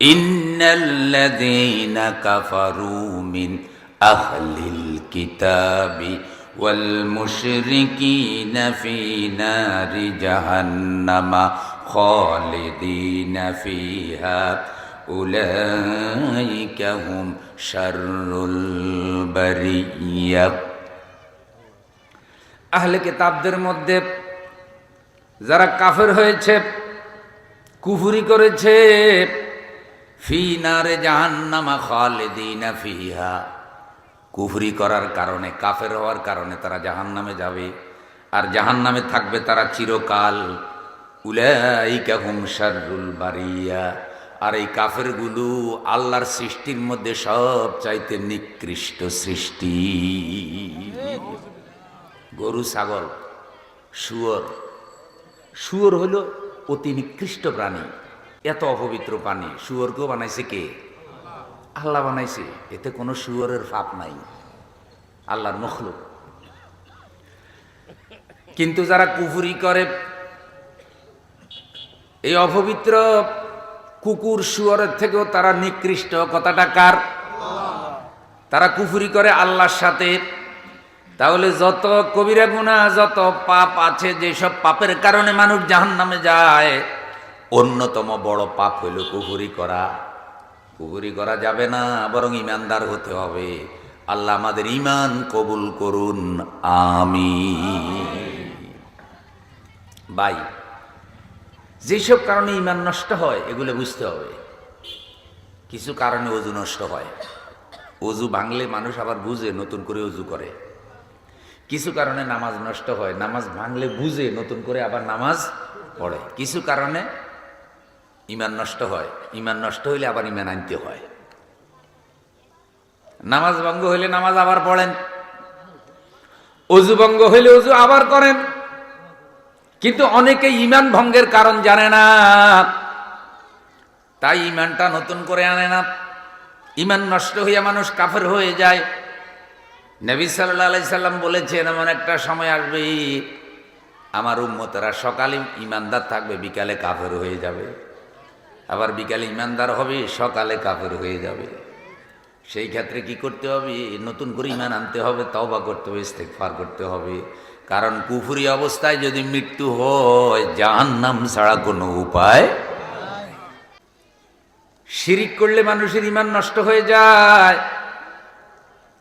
ইন্নাল্লাযীনা কাফারু মিন আহলিল কিতাবি ওয়াল মুশরিকিনা ফি নারি জাহান্নামা খালিদিনা ফিহা উলাইকা হুম শাররুল বারিয়া। আহলে কিতাবদের মধ্যে যারা কাফের হয়েছে, কুফরি করেছে, ফি নারে জাহান্নামা খালিদিনা ফিহা, কুফরি করার কারণে, কাফের হওয়ার কারণে তারা জাহান্নামে যাবে, আর জাহান্নামে থাকবে তারা চিরকাল। উলাইকা হুম শাররুল বারিয়া, আর এই কাফেরগুলো আল্লাহর সৃষ্টির মধ্যে সব চাইতে নিকৃষ্ট সৃষ্টি। গরু, ছাগল, শুয়োর, শুয়োর হলো অতি নিকৃষ্ট প্রাণী, এত অপবিত্র প্রাণী। শুয়োরকেও বানাইছে কে? আল্লাহ বানাইছে। এতে কোনো শুয়োরের পাপ নাই, আল্লাহর মখলুক। কিন্তু যারা কুফরি করে, এই অপবিত্র কুকুর শুয়োরের থেকেও তারা নিকৃষ্ট। কথাটা কার? তারা কুফরি করে আল্লাহর সাথে। তাহলে যত কবিরা গুনাহ, যত পাপ আছে, যেসব পাপের কারণে মানুষ জাহান্নামে যায়, অন্যতম বড় পাপ হইল কুফরি করা। কুফরি করা যাবে না, বরং ঈমানদার হতে হবে। আল্লাহ আমাদের ঈমান কবুল করুন, আমিন। ভাই, যেসব কারণে ঈমান নষ্ট হয় এগুলো বুঝতে হবে। কিছু কারণে ওযু নষ্ট হয়, ওযু ভাঙলে মানুষ আবার বুঝে নতুন করে ওযু করে। কিছু কারণে নামাজ নষ্ট হয়, নামাজ ভাঙলে বুঝে নতুন করে আবার নামাজ পড়ে। কিছু কারণে ঈমান নষ্ট হয়, ঈমান নষ্ট হইলে আবার ঈমান আনতে হয়। নামাজ ভঙ্গ হইলে নামাজ আবার পড়েন, ওযু ভঙ্গ হইলে ওযু আবার করেন। কিন্তু অনেকে ঈমান ভঙ্গের কারণ জানে না, তাই ঈমানটা নতুন করে আনে না। ঈমান নষ্ট হইয়া মানুষ কাফের হয়ে যায়। নবী সাল্লাল্লাহু আলাইহি সাল্লাম বলেছেন, এমন একটা সময় আসবে আমার উম্মতেরা সকালে ঈমানদার থাকবে, বিকালে কাফের হয়ে যাবে। আবার বিকালে ঈমানদার হবে, সকালে কাফের হয়ে যাবে। সেই ক্ষেত্রে কি করতে হবে? নতুন করে ঈমান আনতে হবে, তওবা করতে হবে, ইস্তেগফার করতে হবে। কারণ কুফরি অবস্থায় যদি মৃত্যু হয়, জাহান্নাম ছাড়া কোনো উপায়। শিরিক করলে মানুষের ঈমান নষ্ট হয়ে যায়,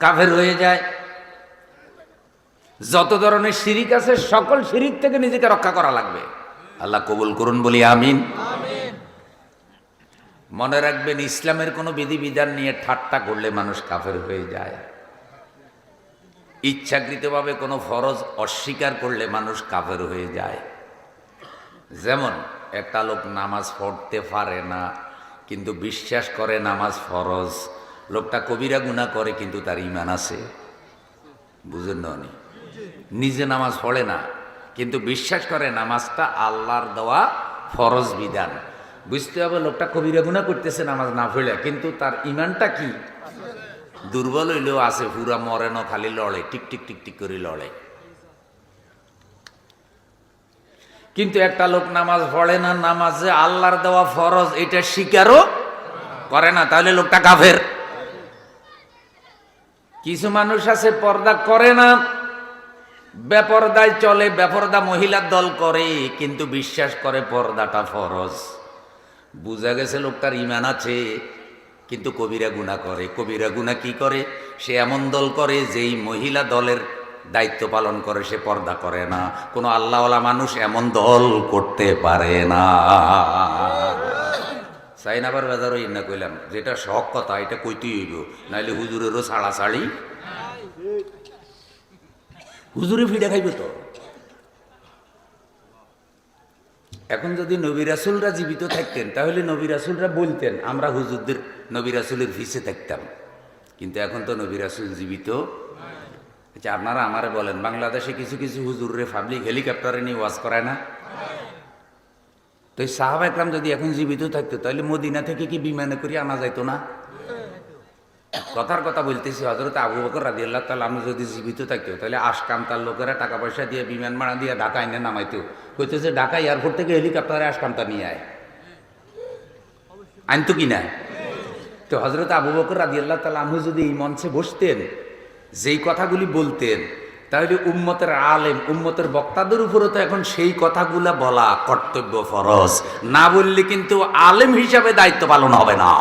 কাফের হয়ে যায়। যত ধরনের শিরিক আছে, সকল শিরিক থেকে নিজেকে রক্ষা করা লাগবে। আল্লাহ কবুল করুন, বলি আমিন। মনে রাখবেন, ইসলামের কোনো বিধিবিধান নিয়ে ঠাট্টা করলে মানুষ কাফের হয়ে যায়। ইচ্ছাকৃতভাবে কোনো ফরজ অস্বীকার করলে মানুষ কাফের হয়ে যায়। যেমন একটা লোক নামাজ পড়তে পারে না, কিন্তু বিশ্বাস করে নামাজ ফরজ। লোকটা কবিরা গুনাহ করে, কিন্তু তার ঈমান আছে। বুঝেন না? নিজে নামাজ পড়ে না, কিন্তু বিশ্বাস করে নামাজটা আল্লাহর দেওয়া ফরজ বিধান। বুঝতে হবে লোকটা কবিরা গুনাহ করতেছে নামাজ না পড়লে, কিন্তু তার ঈমানটা কি? দুর্বল হইলেও আছে, পুরা মরে না, খালি লড়ে, টিক টিক টিক টিক করে লড়ে। কিন্তু একটা লোক নামাজ পড়ে না, নামাজে আল্লাহর দেওয়া ফরজ এটা স্বীকারও করে না, তাহলে লোকটা কাফের। কিছু মানুষ আছে পর্দা করে না, বেপরদায় চলে, বেপরদা মহিলার দল করে, কিন্তু বিশ্বাস করে পর্দাটা ফরজ। বুঝা গেছে লোকটার ঈমান আছে, কিন্তু কবিরা গুনাহ করে। কবিরা গুনাহ কি করে? সে এমন দল করে যেই মহিলা দলের দায়িত্ব পালন করে, সে পর্দা করে না। কোনো আল্লাহওয়ালা মানুষ এমন দল করতে পারে না। সাইনাবার বাজার ওই না কইলাম, যেটা শখ কথা এটা কইতেই হইব, নাইলে হুজুরেরও ছাড়াছাড়ি, হুজুরে ফিডা খাইবে তো। এখন যদি নবী রাসূলরা জীবিত থাকতেন, তাহলে নবী রাসূলরা বলতেন আমরা হুজুরদের নবী রাসূলের ভিসে থাকতাম। কিন্তু এখন তো নবী রাসূল জীবিত। আচ্ছা, আপনারা আমারে বলেন, বাংলাদেশে কিছু কিছু হুজুররে পাবলিক হেলিকপ্টারে নিয়ে ওয়াজ করায় না? তো এই সাহাবা একরাম যদি এখন জীবিত থাকতো, তাহলে মদিনা থেকে কি বিমানে করে আনা যাইতো না? কথার কথা বলতেছি, হযরত আবু বকর রাদিয়াল্লাহু তাআলা আনহু যদি জীবিত থাকতো, তাহলে আশকান্তার লোকেরা টাকা পয়সা দিয়ে বিমান ভাড়া দিয়ে ঢাকা এনে নামাইতো। কইতেছে ঢাকা এয়ারপোর্ট থেকে হেলিকপ্টারে আশকান্তা নিয়ে আয়। আনতো কি না? তো হযরত আবু বকর রাদিয়াল্লাহু তাআলা আনহু যদি এই মঞ্চে বসতেন, যেই কথাগুলি বলতেন, তাহলে উম্মতের আলেম, উম্মতের বক্তাদের উপরও তো এখন সেই কথাগুলা বলা কর্তব্য, ফরজ। না বললে কিন্তু আলেম হিসাবে দায়িত্ব পালন হবে না।